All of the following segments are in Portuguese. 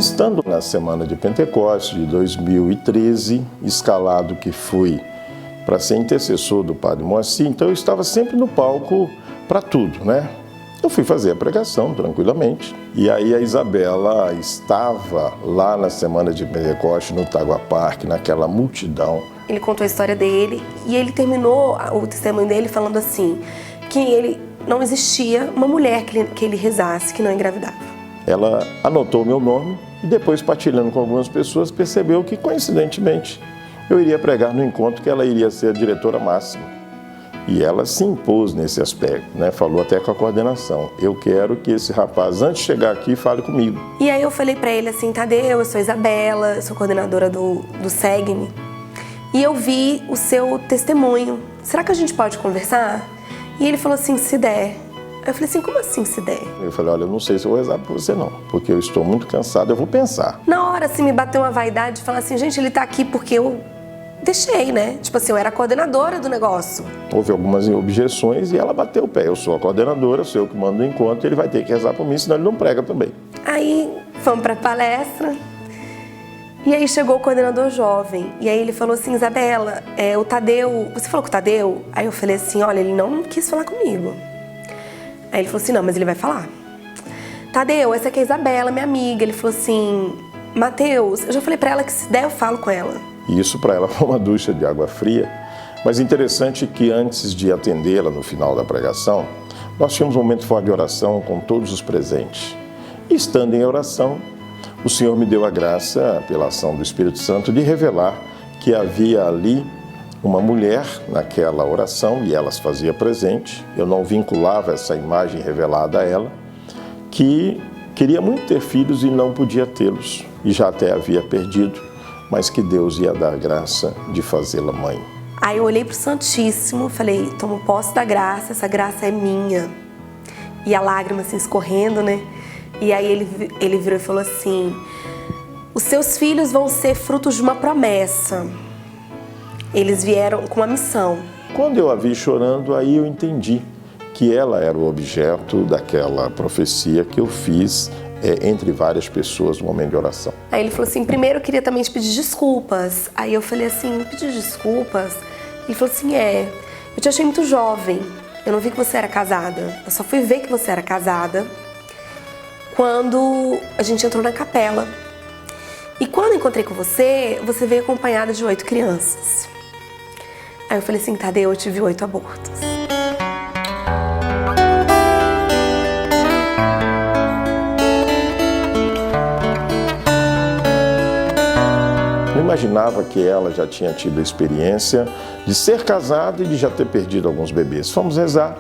Estando na semana de Pentecostes de 2013, escalado que fui para ser intercessor do Padre Moacir, então eu estava sempre no palco para tudo, né? Eu fui fazer a pregação tranquilamente. E aí a Isabela estava lá na semana de Pentecostes, no Tagua Park, naquela multidão. Ele contou a história dele e ele terminou o testemunho dele falando assim, que ele não existia uma mulher que ele rezasse que não engravidava. Ela anotou meu nome e depois, partilhando com algumas pessoas, percebeu que, coincidentemente, eu iria pregar no encontro que ela iria ser a diretora máxima. E ela se impôs nesse aspecto, né? Falou até com a coordenação. Eu quero que esse rapaz, antes de chegar aqui, fale comigo. E aí eu falei pra ele assim, Tadeu, eu sou Isabela, eu sou coordenadora do Segue-me. E eu vi o seu testemunho. Será que a gente pode conversar? E ele falou assim, se der. Eu falei assim, como assim se der? Eu falei, olha, eu não sei se eu vou rezar por você não, porque eu estou muito cansado, eu vou pensar. Na hora, assim, me bateu uma vaidade de falar assim, gente, ele tá aqui porque eu deixei, né? Tipo assim, eu era a coordenadora do negócio. Houve algumas objeções e ela bateu o pé. Eu sou a coordenadora, sou eu que mando o encontro, ele vai ter que rezar por mim, senão ele não prega também. Aí, fomos pra palestra. E aí chegou o coordenador jovem. E aí ele falou assim, Isabela, o Tadeu, você falou com o Tadeu? Aí eu falei assim, olha, ele não quis falar comigo. Aí ele falou assim, não, mas ele vai falar. Tadeu, essa aqui é a Isabela, minha amiga. Ele falou assim, Mateus, eu já falei pra ela que se der eu falo com ela. E isso para ela foi uma ducha de água fria. Mas interessante que antes de atendê-la no final da pregação, nós tínhamos um momento forte de oração com todos os presentes. E estando em oração, o Senhor me deu a graça, pela ação do Espírito Santo, de revelar que havia ali uma mulher naquela oração, e ela se fazia presente, eu não vinculava essa imagem revelada a ela, que queria muito ter filhos e não podia tê-los, e já até havia perdido, mas que Deus ia dar graça de fazê-la mãe. Aí eu olhei pro Santíssimo, falei, tomo posse da graça, essa graça é minha. E a lágrima assim escorrendo, né? E aí ele virou e falou assim, os seus filhos vão ser frutos de uma promessa. Eles vieram com uma missão. Quando eu a vi chorando, aí eu entendi que ela era o objeto daquela profecia que eu fiz entre várias pessoas no momento de oração. Aí ele falou assim, primeiro eu queria também te pedir desculpas. Aí eu falei assim, pedir desculpas? Ele falou assim, eu te achei muito jovem, eu não vi que você era casada. Eu só fui ver que você era casada quando a gente entrou na capela. E quando eu encontrei com você, você veio acompanhada de 8 crianças. Aí eu falei assim, Tadeu, eu tive 8 abortos. Eu imaginava que ela já tinha tido a experiência de ser casada e de já ter perdido alguns bebês. Fomos rezar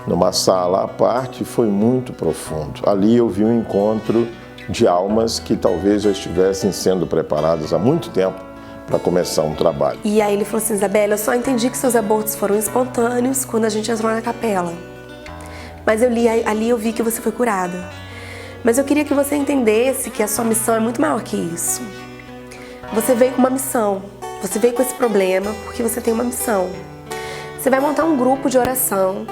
numa sala à parte, foi muito profundo. Ali eu vi um encontro de almas que talvez já estivessem sendo preparadas há muito tempo para começar um trabalho. E aí ele falou assim, Isabela, eu só entendi que seus abortos foram espontâneos quando a gente entrou na capela. Mas ali eu vi que você foi curada. Mas eu queria que você entendesse que a sua missão é muito maior que isso. Você veio com uma missão, você veio com esse problema porque você tem uma missão. Você vai montar um grupo de oração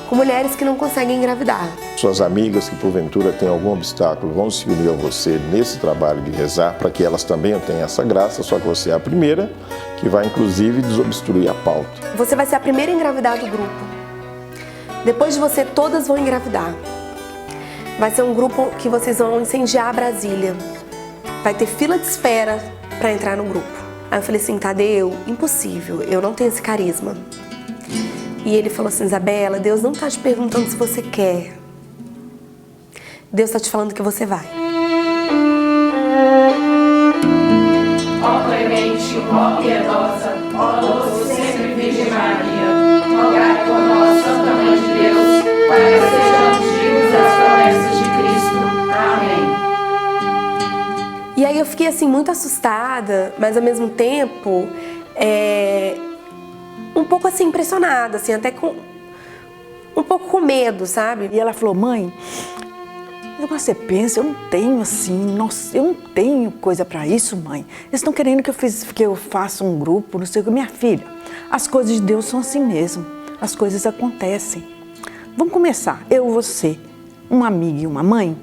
com mulheres que não conseguem engravidar. Suas amigas que porventura têm algum obstáculo vão se unir a você nesse trabalho de rezar para que elas também tenham essa graça, só que você é a primeira que vai inclusive desobstruir a pauta. Você vai ser a primeira a engravidar do grupo. Depois de você, todas vão engravidar. Vai ser um grupo que vocês vão incendiar Brasília. Vai ter fila de espera para entrar no grupo. Aí eu falei assim, Tadeu, impossível, eu não tenho esse carisma. E ele falou assim, Isabela, Deus não está te perguntando se você quer. Deus está te falando que você vai. Ó clemente, ó piedosa, ó doce sempre Virgem Maria, rogai por nós, Santa Mãe de Deus, para que sejamos dignos das promessas de Cristo. Amém. E aí eu fiquei assim muito assustada, mas ao mesmo tempo um pouco assim impressionada, assim, até com um pouco com medo, sabe? E ela falou, mãe, você pensa, eu não tenho assim, nossa, eu não tenho coisa pra isso, mãe. Eles estão querendo que eu faça um grupo, não sei o que. Minha filha, as coisas de Deus são assim mesmo, as coisas acontecem. Vamos começar, eu, você, uma amiga e uma mãe,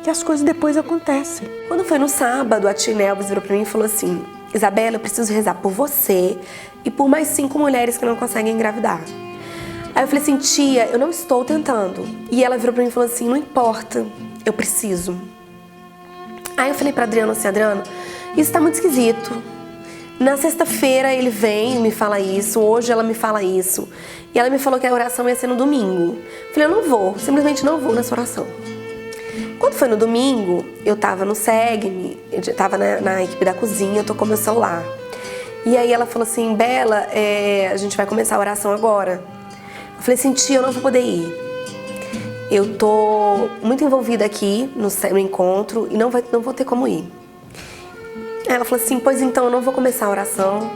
que as coisas depois acontecem. Quando foi no sábado, a tia Nelvis virou pra mim e falou assim: Isabela, eu preciso rezar por você e por mais 5 mulheres que não conseguem engravidar. Aí eu falei assim: tia, eu não estou tentando. E ela virou pra mim e falou assim: não importa, eu preciso. Aí eu falei pra Adriano assim: Adriano, isso tá muito esquisito. Na sexta-feira ele vem e me fala isso, hoje ela me fala isso. E ela me falou que a oração ia ser no domingo. Eu falei: eu não vou, simplesmente não vou nessa oração. Quando foi no domingo, eu tava no SEGME, eu tava na equipe da cozinha, eu tô com meu celular. E aí ela falou assim: Bela, a gente vai começar a oração agora. Eu falei assim: tia, eu não vou poder ir. Eu tô muito envolvida aqui no encontro e não vou ter como ir. Aí ela falou assim: pois então eu não vou começar a oração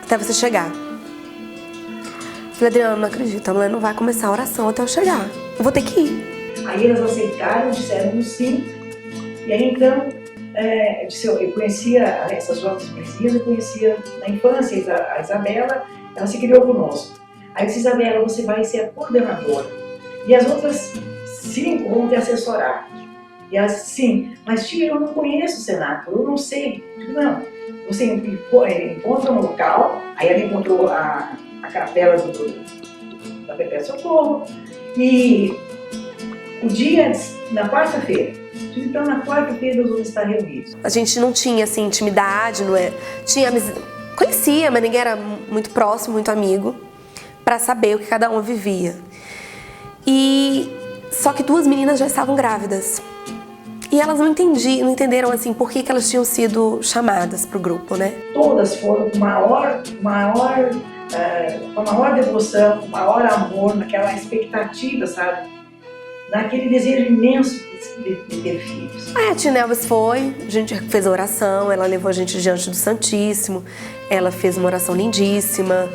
até você chegar. Eu falei: Adriano, não acredito, a mulher não vai começar a oração até eu chegar. Eu vou ter que ir. Aí eles aceitaram, disseram sim. E aí então, eu conhecia essas outras messias, eu conhecia na infância a Isabela, ela se criou conosco. Aí eu disse: Isabela, você vai ser a coordenadora. E as outras 5 vão te assessorar. E elas, sim, mas tia, eu não conheço o cenáculo, eu não sei. Não, você encontra um local, aí ela encontrou a capela da Perpétua Socorro, e o dia, na quarta-feira. Então, na quarta-feira nós vamos estar reunidos. A gente não tinha, assim, intimidade, não é? Conhecia, mas ninguém era muito próximo, muito amigo, para saber o que cada uma vivia. Só que 2 meninas já estavam grávidas. E elas não entenderam, assim, por que elas tinham sido chamadas para o grupo, né? Todas foram com maior devoção, com maior amor, naquela expectativa, sabe? Naquele desejo imenso de ter filhos. Aí a tia Nelvis foi, a gente fez a oração, ela levou a gente diante do Santíssimo, ela fez uma oração lindíssima.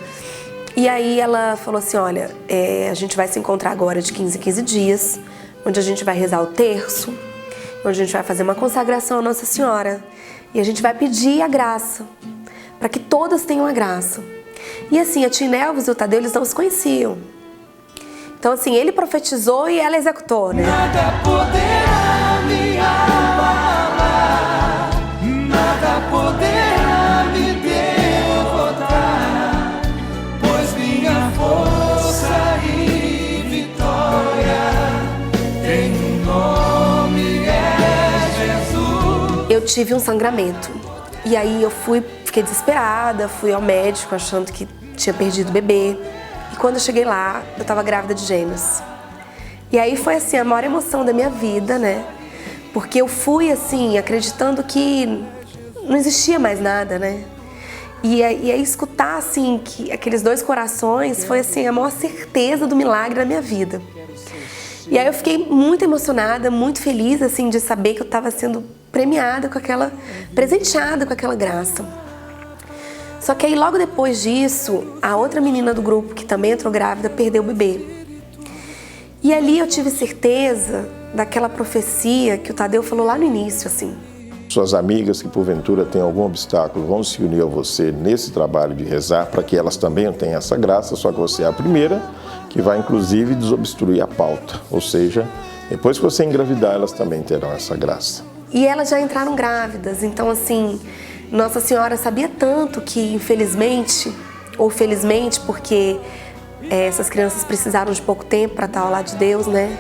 E aí ela falou assim: olha, a gente vai se encontrar agora de 15 em 15 dias, onde a gente vai rezar o terço, onde a gente vai fazer uma consagração à Nossa Senhora. E a gente vai pedir a graça, para que todas tenham a graça. E assim, a tia Nelvis e o Tadeu, eles não se conheciam. Então assim, ele profetizou e ela executou, né? Nada poderá me abalar, nada poderá me derrotar, pois minha força e vitória tem um nome, é Jesus. Eu tive um sangramento. E aí eu fiquei desesperada, fui ao médico achando que tinha perdido o bebê. E quando eu cheguei lá, eu tava grávida de gêmeos. E aí foi assim, a maior emoção da minha vida, né? Porque eu fui assim, acreditando que não existia mais nada, né? E aí escutar assim, que aqueles 2 corações foi assim, a maior certeza do milagre da minha vida. E aí eu fiquei muito emocionada, muito feliz assim, de saber que eu tava sendo premiada presenteada com aquela graça. Só que aí logo depois disso, a outra menina do grupo, que também entrou grávida, perdeu o bebê. E ali eu tive certeza daquela profecia que o Tadeu falou lá no início, assim. Suas amigas que porventura têm algum obstáculo vão se unir a você nesse trabalho de rezar para que elas também tenham essa graça, só que você é a primeira que vai inclusive desobstruir a pauta. Ou seja, depois que você engravidar, elas também terão essa graça. E elas já entraram grávidas, então assim, Nossa Senhora sabia tanto que, infelizmente, ou felizmente, porque essas crianças precisaram de pouco tempo para estar ao lado de Deus, né?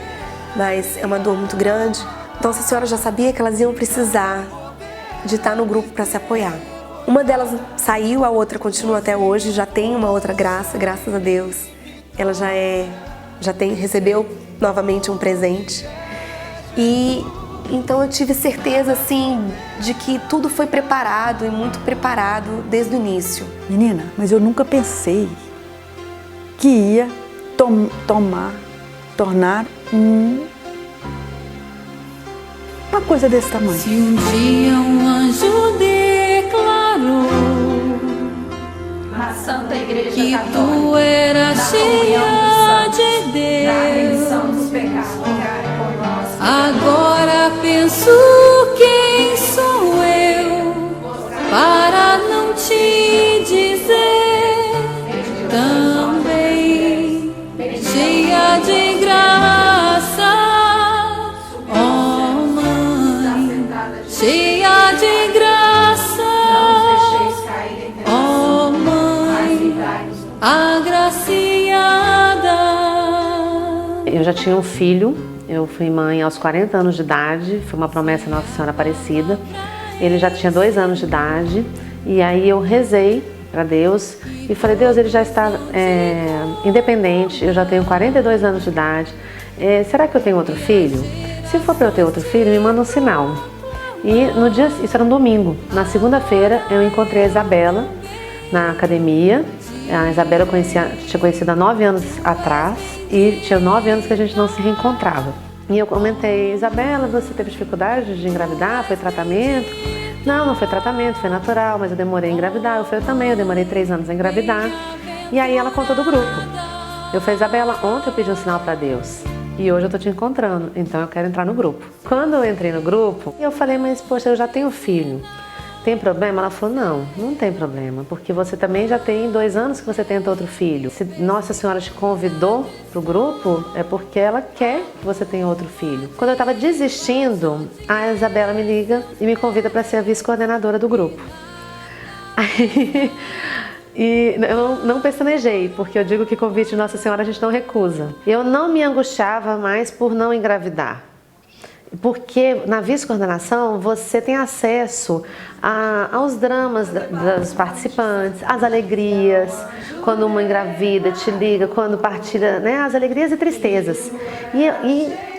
Mas é uma dor muito grande. Nossa Senhora já sabia que elas iam precisar de estar no grupo para se apoiar. Uma delas saiu, a outra continua até hoje, já tem uma outra graça, graças a Deus. Ela recebeu novamente um presente. E então eu tive certeza, assim, de que tudo foi preparado e muito preparado desde o início. Menina, mas eu nunca pensei que ia tornar uma coisa desse tamanho. Se um dia um anjo declarou A Santa Igreja que Católica, tu eras na comunhão dos cheia santos, de na Deus, remissão dos pecados, rogai por nós. agora penso quem sou eu para não te dizer também cheia de graça, ó Mãe. cheia de graça. Não nos deixeis cair em tentação, Ó mas Mãe livrai-nos do mal. agraciada. Eu já tinha um filho, eu fui mãe aos 40 anos de idade, foi uma promessa da Nossa Senhora Aparecida. Ele já tinha 2 anos de idade e aí eu rezei para Deus e falei: Deus, ele já está independente, eu já tenho 42 anos de idade, será que eu tenho outro filho? Se for para eu ter outro filho, me manda um sinal. E no dia, isso era um domingo, na segunda-feira eu encontrei a Isabela na academia. A Isabela eu tinha conhecido há 9 anos atrás e tinha 9 anos que a gente não se reencontrava. E eu comentei: Isabela, você teve dificuldade de engravidar? Foi tratamento? Não foi tratamento, foi natural, mas eu demorei a engravidar. Eu falei: eu demorei 3 anos a engravidar. E aí ela contou do grupo. Eu falei: Isabela, ontem eu pedi um sinal para Deus e hoje eu tô te encontrando, então eu quero entrar no grupo. Quando eu entrei no grupo, eu falei: mas poxa, eu já tenho filho. Tem problema? Ela falou: não tem problema, porque você também já tem 2 anos que você tenta outro filho. Se Nossa Senhora te convidou pro grupo, é porque ela quer que você tenha outro filho. Quando eu estava desistindo, a Isabela me liga e me convida para ser a vice-coordenadora do grupo. Aí, e eu não pestanejei, porque eu digo que convite de Nossa Senhora a gente não recusa. Eu não me angustiava mais por não engravidar. Porque na vice-coordenação você tem acesso aos dramas dos participantes, às alegrias, quando uma engravida te liga, quando partilha, né, as alegrias e tristezas. E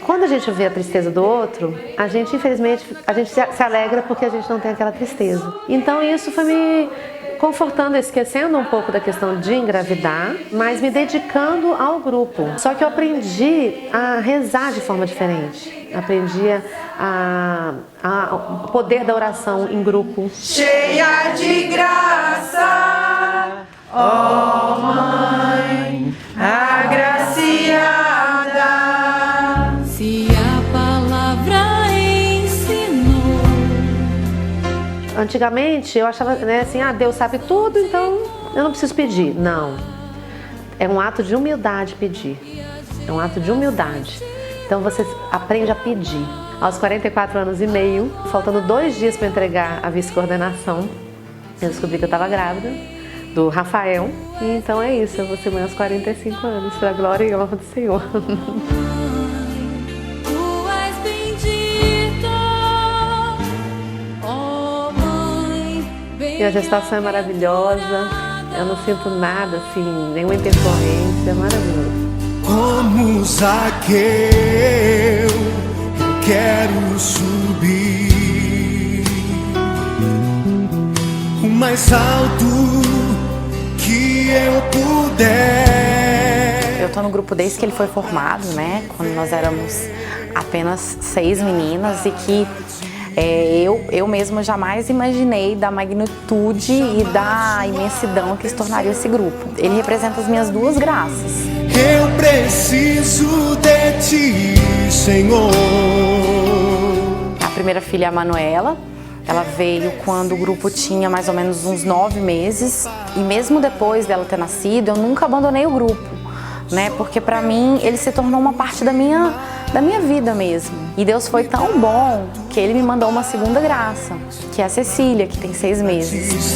quando a gente vê a tristeza do outro, a gente, infelizmente, se alegra porque a gente não tem aquela tristeza. Então isso foi me confortando, esquecendo um pouco da questão de engravidar, mas me dedicando ao grupo. Só que eu aprendi a rezar de forma diferente. Aprendi o poder da oração em grupo. Cheia de graça, ó Mãe agraciada. Se a palavra ensinou. Antigamente eu achava, assim, Deus sabe tudo, então eu não preciso pedir. Não. É um ato de humildade pedir. É um ato de humildade. Então você aprende a pedir. Aos 44 anos e meio, faltando 2 dias para entregar a vice-coordenação, eu descobri que eu estava grávida do Rafael. E então é isso, eu vou ser mãe aos 45 anos, para a glória e honra do Senhor. Tu és bendita, ó Mãe bendita. E a gestação é maravilhosa, eu não sinto nada, assim, nenhuma intercorrência, é maravilhoso. Como Zaqueu, eu quero subir o mais alto que eu puder. Eu tô no grupo desde que ele foi formado, né? Quando nós éramos apenas 6 meninas e que eu mesma jamais imaginei da magnitude e da imensidão que se tornaria esse grupo. Ele representa as minhas 2 graças. Eu preciso de ti, Senhor. A primeira filha é a Manuela. Ela veio quando o grupo tinha mais ou menos uns 9 meses. E mesmo depois dela ter nascido, eu nunca abandonei o grupo, né? Porque pra mim ele se tornou uma parte da minha vida mesmo. E Deus foi tão bom que Ele me mandou uma segunda graça, que é a Cecília, que tem 6 meses.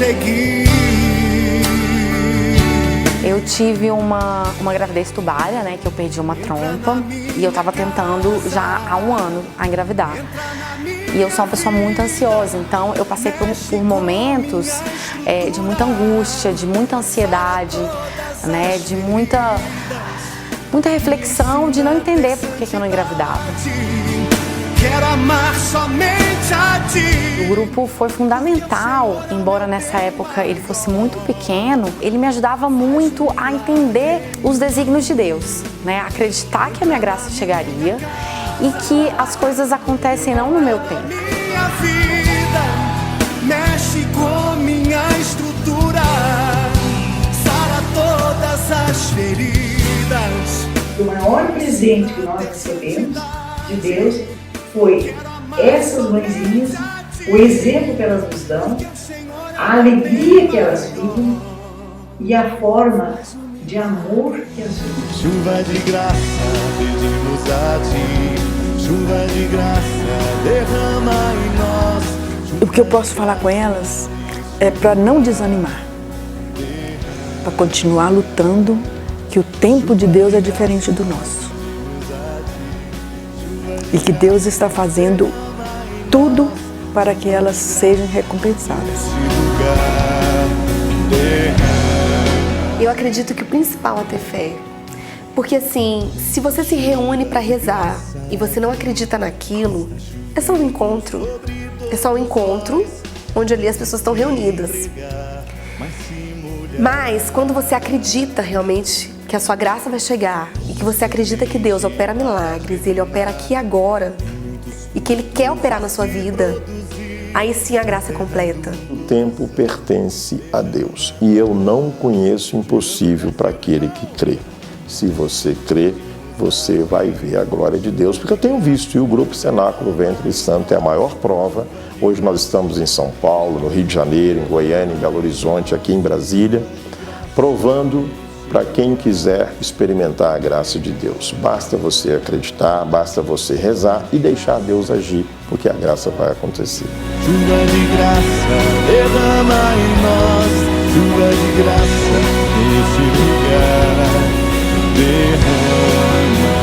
Eu tive uma gravidez tubária, né, que eu perdi uma trompa e eu tava tentando já há 1 ano a engravidar. E eu sou uma pessoa muito ansiosa, então eu passei por momentos de muita angústia, de muita ansiedade, né, de muita reflexão, de não entender por que eu não engravidava. Quero amar somente a ti. O grupo foi fundamental, embora nessa época ele fosse muito pequeno, ele me ajudava muito a entender os desígnios de Deus, né? Acreditar que a minha graça chegaria e que as coisas acontecem não no meu tempo. Minha vida mexe com minha estrutura, sara todas as feridas. O maior presente que nós recebemos de Deus foi essas mãezinhas, o exemplo que elas nos dão, a alegria que elas vivem e a forma de amor que as vivem. Chuva de graça, pedimos a ti. Chuva de graça, derrama em nós. o que eu posso falar com elas é para não desanimar, para continuar lutando, que o tempo de Deus é diferente do nosso. E que Deus está fazendo tudo para que elas sejam recompensadas. Eu acredito que o principal é ter fé. Porque assim, se você se reúne para rezar e você não acredita naquilo, é só um encontro. É só um encontro onde ali as pessoas estão reunidas. Mas quando você acredita realmente que a sua graça vai chegar e que você acredita que Deus opera milagres, Ele opera aqui e agora e que Ele quer operar na sua vida, aí sim a graça é completa. O tempo pertence a Deus e eu não conheço impossível para aquele que crê. Se você crê, você vai ver a glória de Deus, porque eu tenho visto, e o Grupo Cenáculo Ventre Santo é a maior prova. Hoje nós estamos em São Paulo, no Rio de Janeiro, em Goiânia, em Belo Horizonte, aqui em Brasília, provando para quem quiser experimentar a graça de Deus. Basta você acreditar, basta você rezar e deixar Deus agir, porque a graça vai acontecer. Chuva de graça, derrama em nós, chuva de graça neste lugar. Derrama,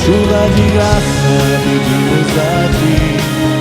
chuva de graça, pedimos a Ti.